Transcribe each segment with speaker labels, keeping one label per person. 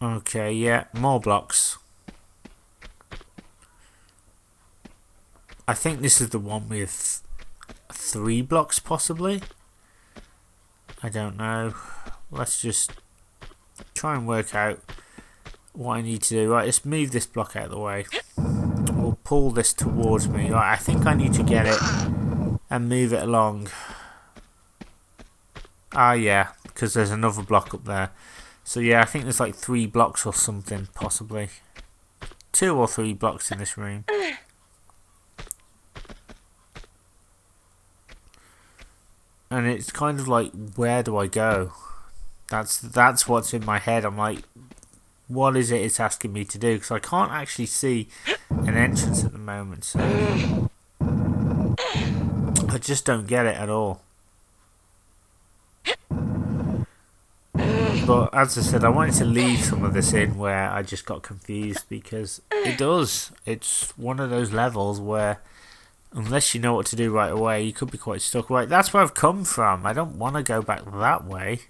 Speaker 1: Okay, yeah, more blocks. I think this is the one with 3 blocks, possibly. I don't know. Let's just try and work out what I need to do. Right, let's move this block out of the way. We'll pull this towards me. Right, I think I need to get it and move it along. Ah, yeah, because there's another block up there. So yeah, I think there's like 3 blocks or something, possibly. 2 or 3 blocks in this room. And it's kind of like, where do I go? That's what's in my head. I'm like, what is it it's asking me to do? Because I can't actually see an entrance at the moment. So I just don't get it at all. But as I said, I wanted to leave some of this in where I just got confused, because it does. It's one of those levels where unless you know what to do right away, you could be quite stuck. Right, that's where I've come from. I don't want to go back that way.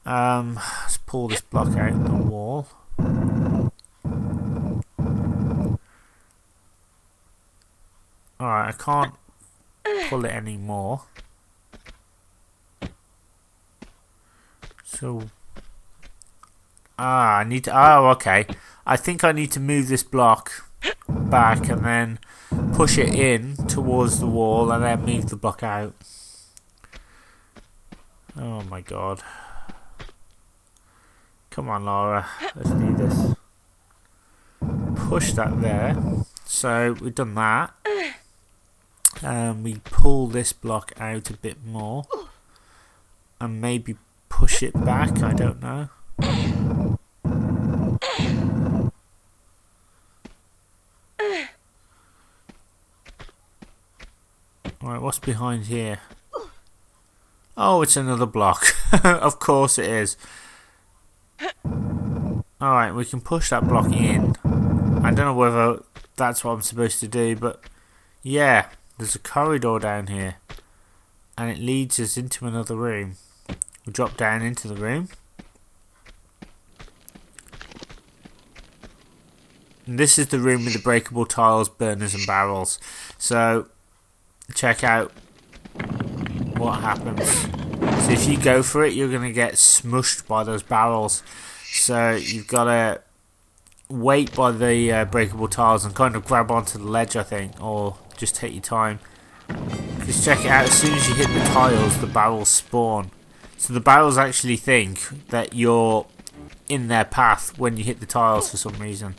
Speaker 1: Let's pull this block out of the wall. Alright, I can't pull it anymore. So... I need to... Oh, okay. I think I need to move this block back and then push it in towards the wall and then move the block out. Oh my god. Come on, Lara. Let's do this. Push that there. So we've done that. We pull this block out a bit more. And maybe push it back. I don't know. Alright, what's behind here? Oh, it's another block. Of course it is. Alright, we can push that block in. I don't know whether that's what I'm supposed to do, but yeah, there's a corridor down here. And it leads us into another room. We drop down into the room. And this is the room with the breakable tiles, burners and barrels. So, check out what happens. So if you go for it, you're going to get smushed by those barrels. So you've got to wait by the breakable tiles and kind of grab onto the ledge, I think, or just take your time. Because check it out, as soon as you hit the tiles, the barrels spawn. So the barrels actually think that you're in their path when you hit the tiles for some reason.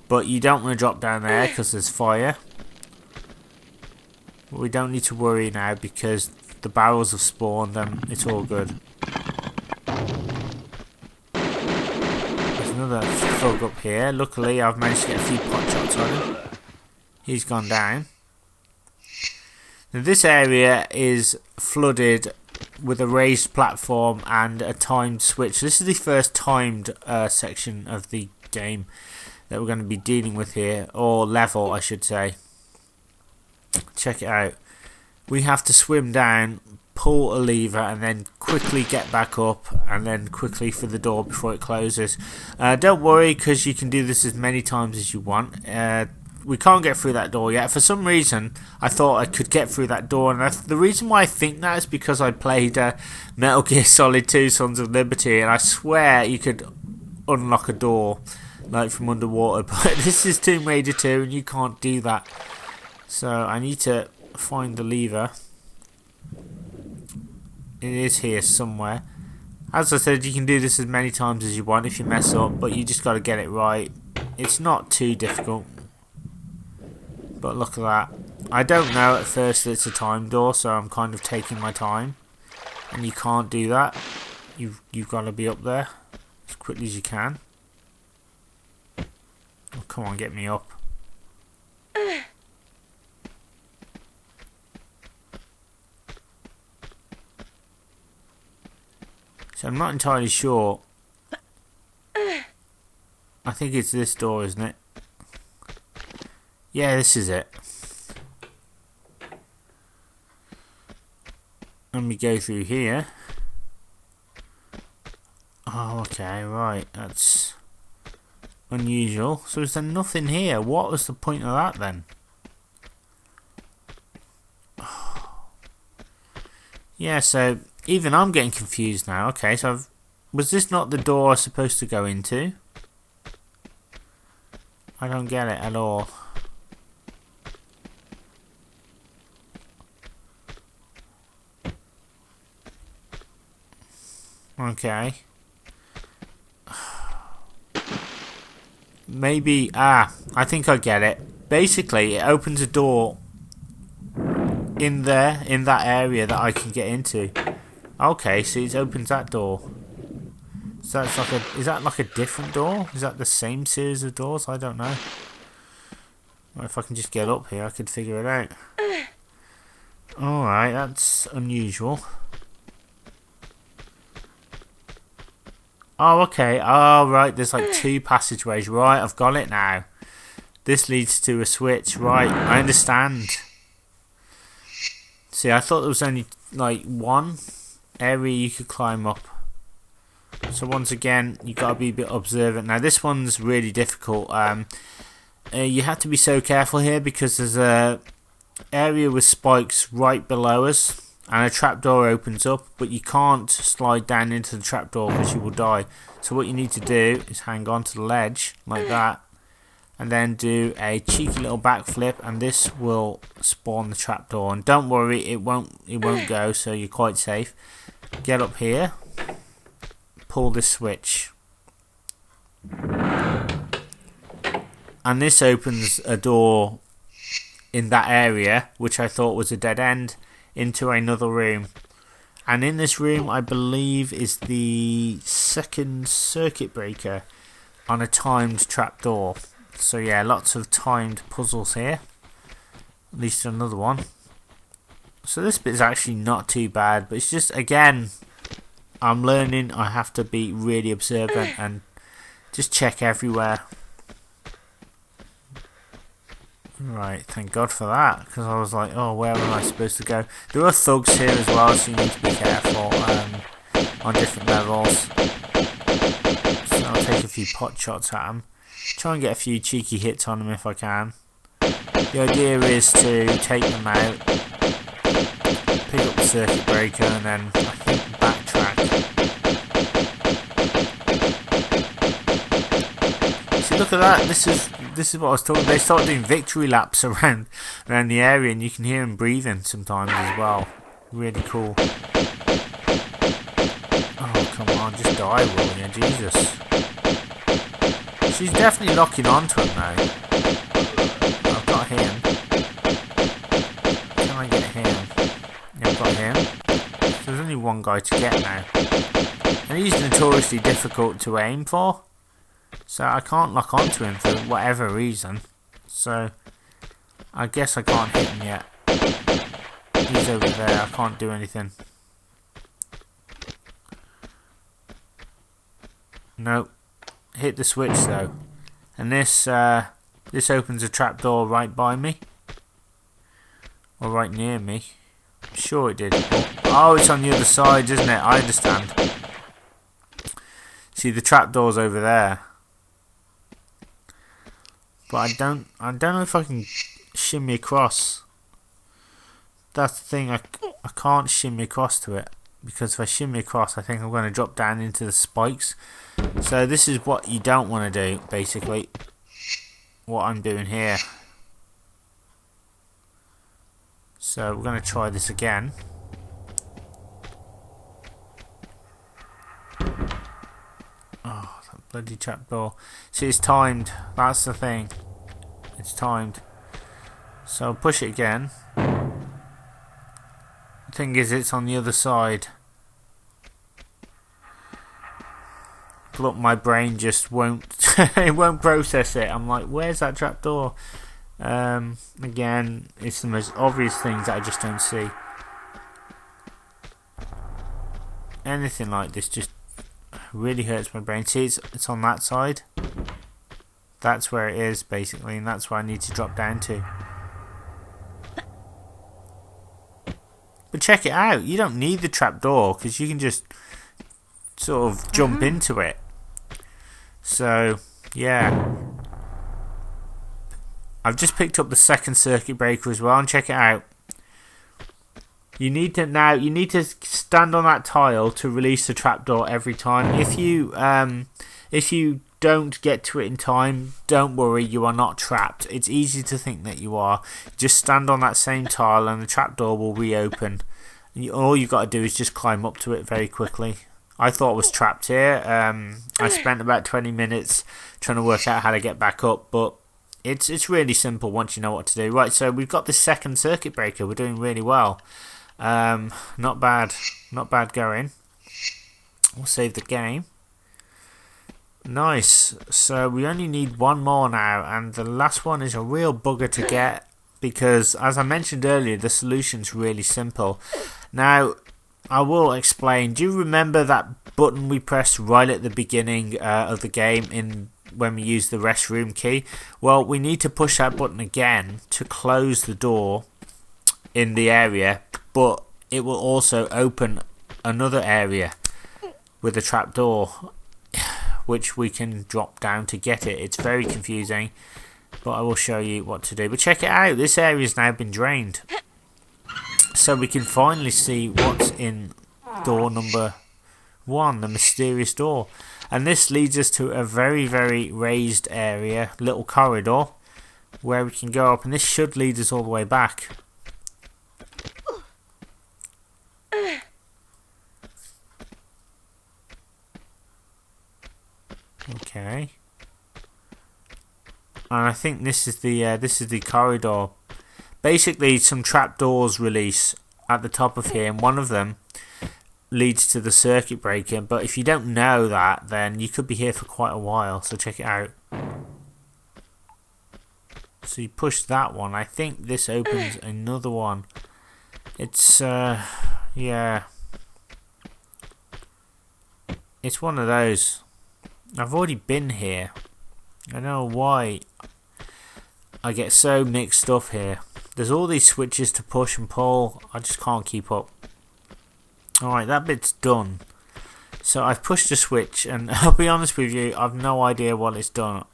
Speaker 1: But you don't want to drop down there because there's fire. But we don't need to worry now because the barrels have spawned and it's all good. There's another thug up here. Luckily I've managed to get a few pot shots on him. He's gone down. Now this area is flooded with a raised platform and a timed switch. This is the first timed section of the game that we're going to be dealing with here, or level I should say. Check it out. We have to swim down, pull a lever and then quickly get back up and then quickly for the door before it closes. Don't worry, because you can do this as many times as you want. We can't get through that door yet. For some reason I thought I could get through that door, and the reason why I think that is because I played Metal Gear Solid 2 Sons of Liberty, and I swear you could unlock a door like from underwater, but this is Tomb Raider 2 and you can't do that. So I need to find the lever. It is here somewhere. As I said, you can do this as many times as you want if you mess up, but you just got to get it right. It's not too difficult. But look at that. I don't know at first that it's a time door, so I'm kind of taking my time. And you can't do that. You've got to be up there as quickly as you can. Oh, come on, get me up. So I'm not entirely sure. I think it's this door, isn't it? Yeah, this is it. And we go through here. Oh, Okay, right. That's unusual. So is there nothing here? What was the point of that then? Yeah, so even I'm getting confused now. Okay, so was this not the door I was supposed to go into? I don't get it at all. Okay. Maybe, I think I get it. Basically, it opens a door in there, in that area that I can get into. Okay, so it opens that door. So that's like is that like a different door? Is that the same series of doors? I don't know. Well, if I can just get up here, I could figure it out. Alright, that's unusual. Oh, okay. Oh, right, there's like 2 passageways. Right, I've got it now. This leads to a switch. Right, I understand. See, I thought there was only like 1 area you could climb up. So once again, you got to be a bit observant. Now this one's really difficult. You have to be so careful here because there's a area with spikes right below us, and a trapdoor opens up, but you can't slide down into the trapdoor because you will die. So what you need to do is hang on to the ledge like that, and then do a cheeky little backflip, and this will spawn the trapdoor. And don't worry, it won't go, so you're quite safe. Get up here, pull this switch, and this opens a door in that area, which I thought was a dead end, into another room. And in this room, I believe, is the 2nd circuit breaker on a timed trapdoor. So yeah, lots of timed puzzles here. At least another one. So this bit is actually not too bad, but it's just, again, I'm learning. I have to be really observant and just check everywhere. Right, thank God for that, because I was like, oh, where am I supposed to go? There are thugs here as well, so you need to be careful on different levels. So I'll take a few pot shots at them. Try and get a few cheeky hits on them if I can. The idea is to take them out, pick up the circuit breaker, and then I think backtrack. See, look at that. This is what I was talking about. They start doing victory laps around the area, and you can hear them breathing sometimes as well. Really cool. Oh, come on, just die, will you? Jesus. She's definitely locking onto him now. I've got him. Can I get him? Yeah, I've got him. So there's only 1 guy to get now. And he's notoriously difficult to aim for. So I can't lock onto him for whatever reason. So I guess I can't hit him yet. He's over there. I can't do anything. Nope. Hit the switch though. And this opens a trapdoor right by me. Or right near me. I'm sure it did. Oh, it's on the other side, isn't it? I understand. See, the trapdoor's over there. But I don't know if I can shimmy across. That's the thing, I can't shimmy across to it. Because if I shimmy across, I think I'm going to drop down into the spikes. So this is what you don't want to do, basically. What I'm doing here. So we're going to try this again. Oh, that bloody trapdoor. See, it's timed. That's the thing. It's timed. So I'll push it again. The thing is, it's on the other side. Look, my brain just won't it won't process it. I'm like, where's that trapdoor? Again, it's the most obvious things that I just don't see. Anything like this just really hurts my brain. See, it's on that side. That's where it is, basically, and that's where I need to drop down to. But check it out. You don't need the trapdoor, because you can just sort of jump into it. So yeah, I've just picked up the second circuit breaker as well, and check it out. You need to stand on that tile to release the trapdoor every time. If you don't get to it in time, don't worry, you are not trapped. It's easy to think that you are. Just stand on that same tile and the trapdoor will reopen. All you've got to do is just climb up to it very quickly. I thought I was trapped here. I spent about 20 minutes trying to work out how to get back up, but it's really simple once you know what to do. Right, so we've got this second circuit breaker. We're doing really well. Not bad going. We'll save the game. Nice. So we only need one more now, and the last one is a real bugger to get because, as I mentioned earlier, the solution's really simple. Now, I will explain. Do you remember that button we pressed right at the beginning of the game when we used the restroom key? Well, we need to push that button again to close the door in the area, but it will also open another area with a trapdoor, which we can drop down to get it. It's very confusing, but I will show you what to do. But check it out, this area has now been drained, so we can finally see what's in door number 1, the mysterious door. And this leads us to a very, very raised area, little corridor, where we can go up, and this should lead us all the way back. Okay, and I think this is the corridor. Basically, some trapdoors release at the top of here, and one of them leads to the circuit breaker. But if you don't know that, then you could be here for quite a while. So check it out. So you push that one. I think this opens another one. It's yeah, it's one of those. I've already been here. I don't know why I get so mixed up here. There's all these switches to push and pull. I just can't keep up. Alright, that bit's done. So I've pushed a switch, and I'll be honest with you, I've no idea what it's done.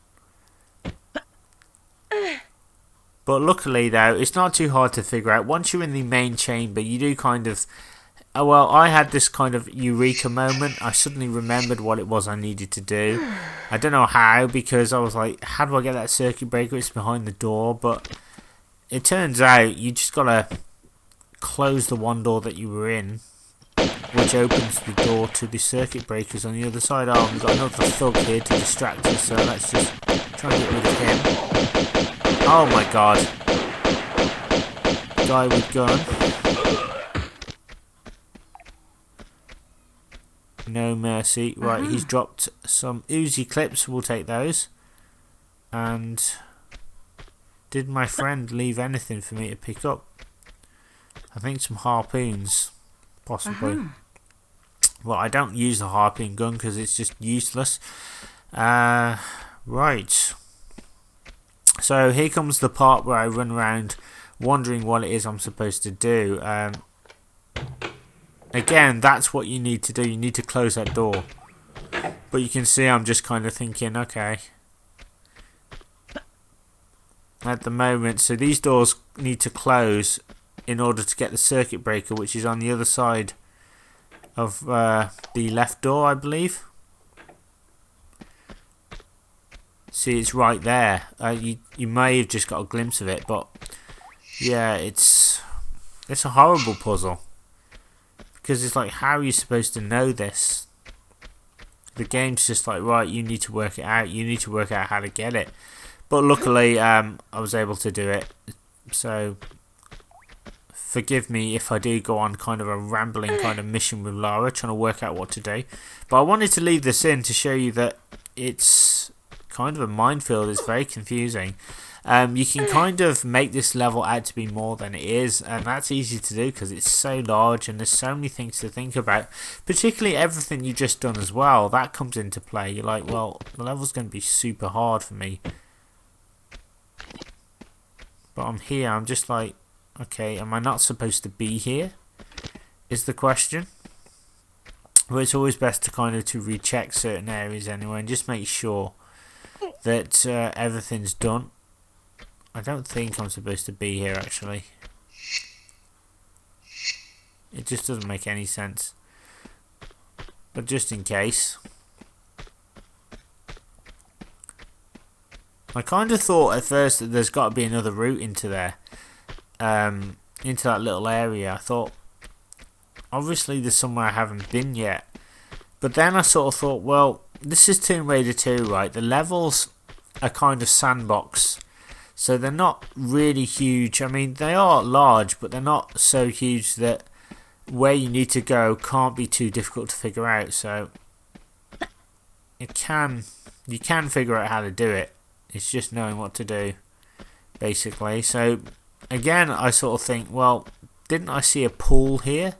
Speaker 1: But luckily though, it's not too hard to figure out. Once you're in the main chamber, you do kind of... well, I had this kind of eureka moment. I suddenly remembered what it was I needed to do. I don't know how, because I was like, how do I get that circuit breaker? It's behind the door. But it turns out you just gotta close the one door that you were in, which opens the door to the circuit breakers on the other side. Oh, we've got another thug here to distract us, so let's just try and get rid of him. Oh my god. Guy with gun. No mercy. Right, he's dropped some Uzi clips. We'll take those. And did my friend leave anything for me to pick up? I think some harpoons, possibly. Well, I don't use the harpoon gun because it's just useless. Right. So here comes the part where I run around wondering what it is I'm supposed to do. Again, that's what you need to do. You need to close that door. But you can see I'm just kind of thinking, okay. At the moment, so these doors need to close in order to get the circuit breaker, which is on the other side of the left door, I believe. See, it's right there. You may have just got a glimpse of it, but yeah, it's a horrible puzzle. Because it's like, how are you supposed to know this? The game's just like, right, you need to work it out. You need to work out how to get it. But luckily, I was able to do it. So, forgive me if I do go on kind of a rambling kind of mission with Lara, trying to work out what to do. But I wanted to leave this in to show you that it's kind of a minefield. It's very confusing. You can kind of make this level out to be more than it is, and that's easy to do because it's so large and there's so many things to think about, particularly everything you just done as well. That comes into play. You're like, well, the level's going to be super hard for me, but I'm here. I'm just like, okay, am I not supposed to be here is the question. But it's always best to kind of to recheck certain areas anyway, and just make sure that everything's done. I don't think I'm supposed to be here actually. It just doesn't make any sense. But just in case. I kind of thought at first that there's got to be another route into there. Into that little area. I thought, obviously there's somewhere I haven't been yet. But then I sort of thought, well, this is Tomb Raider 2, right? The levels are kind of sandbox. So they're not really huge. I mean, they are large, but they're not so huge that where you need to go can't be too difficult to figure out. So you can figure out how to do it. It's just knowing what to do, basically. So again, I sort of think, well, didn't I see a pool here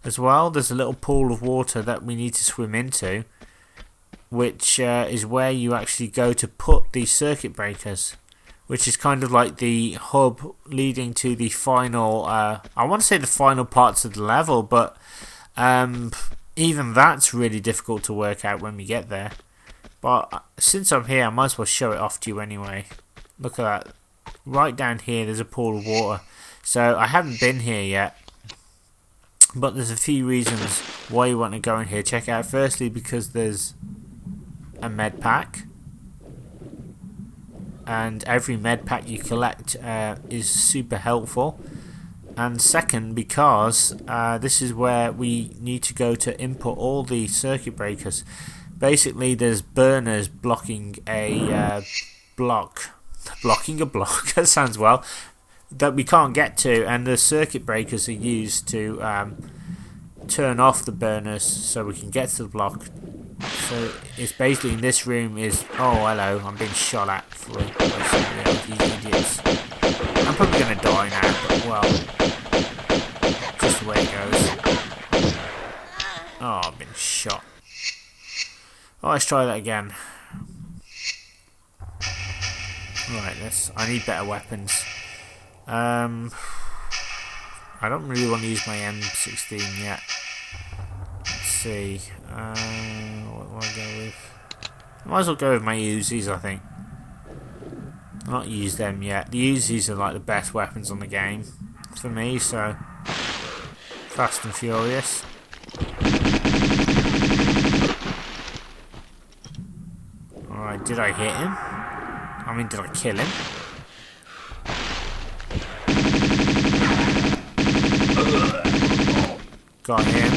Speaker 1: as well? There's a little pool of water that we need to swim into, which is where you actually go to put these circuit breakers, which is kind of like the hub leading to the final, I want to say the final parts of the level, but even that's really difficult to work out when we get there. But since I'm here, I might as well show it off to you anyway. Look at that. Right down here, there's a pool of water. So I haven't been here yet, but there's a few reasons why you want to go in here. Check it out. Firstly, because there's a med pack. And every med pack you collect is super helpful. And second, because this is where we need to go to input all the circuit breakers. Basically, there's burners blocking a block. Blocking a block, that sounds well. That we can't get to, and the circuit breakers are used to turn off the burners so we can get to the block. So it's basically in this room is, oh hello, I'm being shot at for these idiots. I'm probably going to die now, but well, just the way it goes. Oh, I've been shot. Oh, let's try that again. Right, I need better weapons. I don't really want to use my M16 yet. Let's see. What do I go with? I might as well go with my Uzis, I think. I've not used them yet. The Uzis are like the best weapons on the game for me, so fast and furious. Alright, did I hit him? I mean, did I kill him? Got him.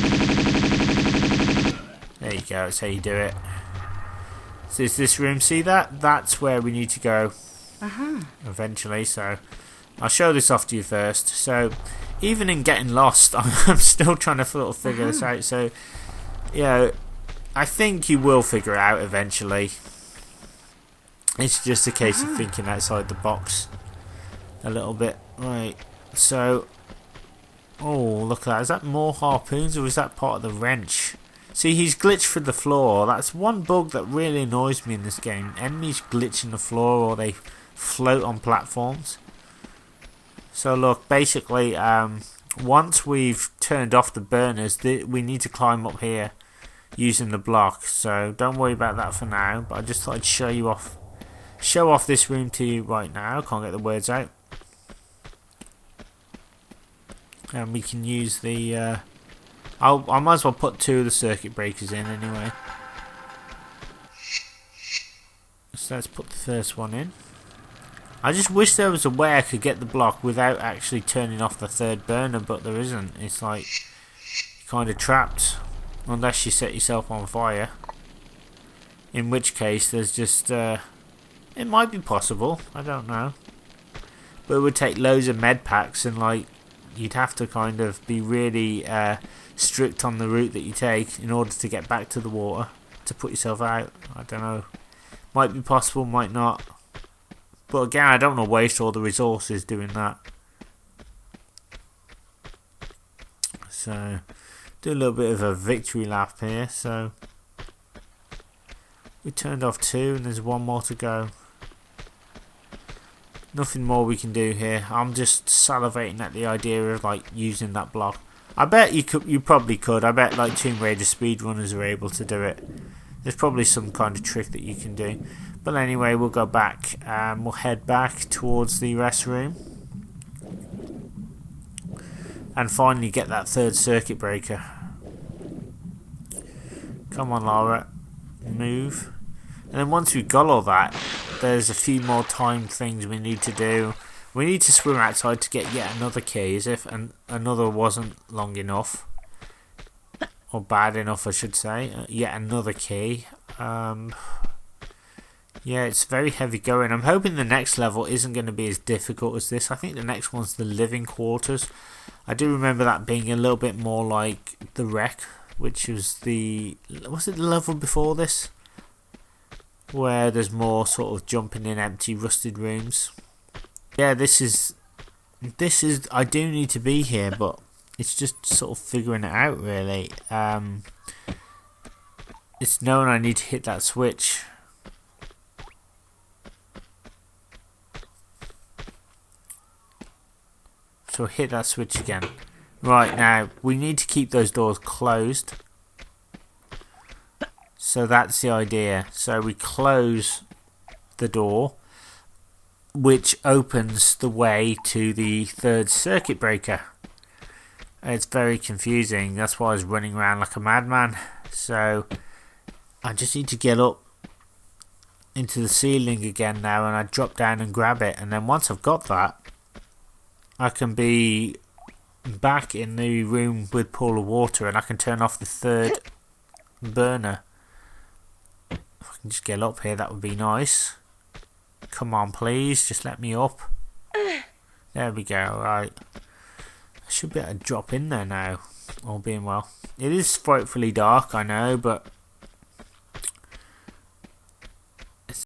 Speaker 1: There you go, that's how you do it. So is this room, see that? That's where we need to go eventually, so I'll show this off to you first. So even in getting lost, I'm still trying to sort of figure this out. So, you know, I think you will figure it out eventually. It's just a case of thinking outside the box a little bit. Right, so, oh, look at that. Is that more harpoons or is that part of the wrench? See, he's glitched through the floor. That's one bug that really annoys me in this game. Enemies glitch in the floor or they float on platforms. So look, basically, once we've turned off the burners, we need to climb up here using the block. So don't worry about that for now. But I just thought I'd show off this room to you right now. Can't get the words out. And we can use the I might as well put 2 of the circuit breakers in anyway. So let's put the first one in. I just wish there was a way I could get the block without actually turning off the third burner, but there isn't. It's like you're kind of trapped unless you set yourself on fire. In which case there's just it might be possible, I don't know. But it would take loads of med packs and like you'd have to kind of be really strict on the route that you take in order to get back to the water to put yourself out. I don't know. Might be possible, might not. But again, I don't want to waste all the resources doing that. So, do a little bit of a victory lap here. So, we turned off 2 and there's 1 more to go. Nothing more we can do here. I'm just salivating at the idea of like using that block. I bet you probably could. I bet like Tomb Raider speedrunners are able to do it. There's probably some kind of trick that you can do. But anyway, we'll go back. We'll head back towards the rest room. And finally get that third circuit breaker. Come on, Lara. Move. And then once we've got all that, there's a few more timed things we need to do. We need to swim outside to get yet another key, as if another wasn't long enough. Or bad enough, I should say. Yet another key. Yeah, it's very heavy going. I'm hoping the next level isn't going to be as difficult as this. I think the next one's the living quarters. I do remember that being a little bit more like the wreck, which was was it the level before this? Where there's more sort of jumping in empty rusted rooms. Yeah, this is I do need to be here, but it's just sort of figuring it out really. It's knowing I need to hit that switch. So hit that switch again. Right, now we need to keep those doors closed. So that's the idea. So we close the door, which opens the way to the third circuit breaker. It's very confusing. That's why I was running around like a madman. So I just need to get up into the ceiling again now, and I drop down and grab it. And then once I've got that, I can be back in the room with pool of water, and I can turn off the third burner. If I can just get up here, that would be nice. Come on, please, just let me up. There we go. Right, I should be able to drop in there now, all being well. It is frightfully dark, I know, but